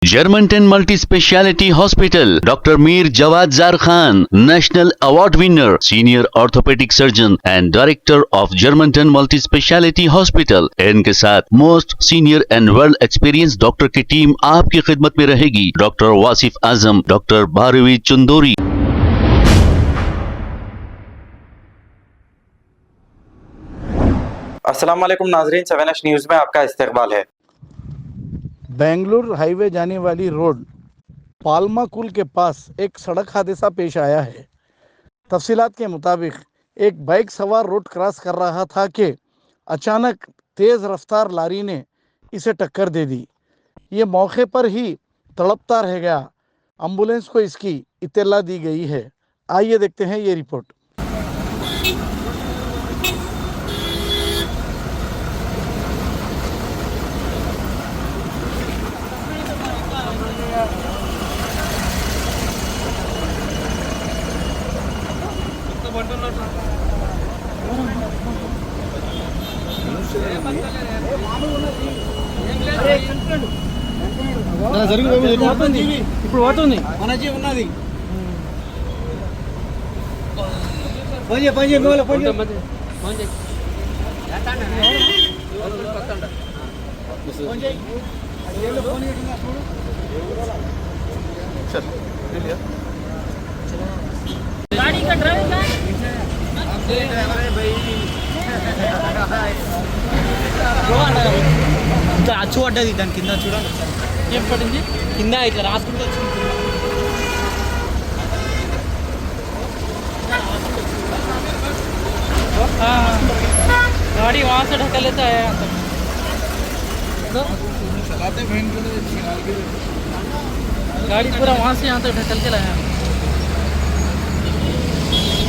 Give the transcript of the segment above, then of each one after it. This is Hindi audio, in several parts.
Germantown Multi Speciality Hospital, Dr. Mir Jawad Zar Khan, National Award winner, Senior Orthopedic Surgeon and Director of Germantown Multi Speciality Hospital। इनके साथ most senior and world experience doctor की टीम आपकी खिदमत में रहेगी। Doctor Wasif Azam, doctor Bharvi Chandori. अस्सलाम वालेकुम नाजरीन, 7H न्यूज़ में आपका इस्तकबाल है। बेंगलुरु हाईवे जाने वाली रोड पाल्मा कुल के पास एक सड़क हादसा पेश आया है। तफसीलात के मुताबिक एक बाइक सवार रोड क्रॉस कर रहा था कि अचानक तेज़ रफ्तार लारी ने इसे टक्कर दे दी। ये मौके पर ही तड़पता रह गया। एम्बुलेंस को इसकी इत्तला दी गई है। आइए देखते हैं ये रिपोर्ट। ఇప్పుడు పోతుంది మనజీ ఉన్నది పని गाड़ी का ड्राइवर ఇంత అచ్చు పడ్డది దాని కింద చూడండి ఏం పడింది కింద ఇట్లా రాసుకుంటూ వచ్చింది गाड़ी वहाँ से ढका लेता है गाड़ी पूरा वहाँ से यहाँ तक ढकल के लाया।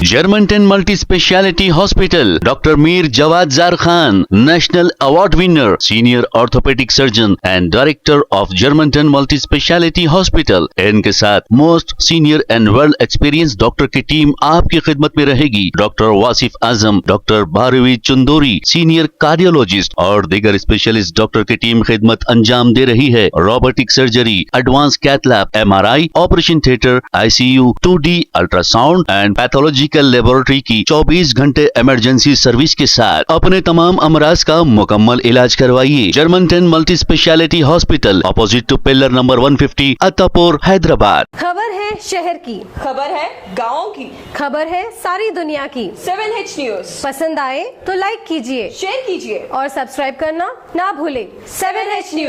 Germantown Multi Speciality Hospital, Dr. Mir Jawad Zar Khan, National Award winner, Senior Orthopedic Surgeon and Director of Germantown Multi Speciality Hospital। इनके साथ most senior and world experience doctor की टीम आपकी खिदमत में रहेगी। Doctor Wasif Azam, doctor Bharvi Chandori, senior cardiologist और दीगर स्पेशलिस्ट डॉक्टर की टीम खिदमत अंजाम दे रही है। Robotic surgery, advance cath lab, MRI, operation theatre, ICU, 2D ultrasound and pathology laboratory की 24 घंटे इमरजेंसी सर्विस के साथ अपने तमाम अमराज का मुकम्मल इलाज करवाइए। Germanten multi speciality hospital, opposite to pillar number 150, Attapur, Hyderabad. खबर है शहर की, खबर है गाँव की, खबर है सारी दुनिया की। 7H न्यूज़ पसंद आए तो लाइक कीजिए, शेयर कीजिए और सब्सक्राइब करना ना भूले। 7H news.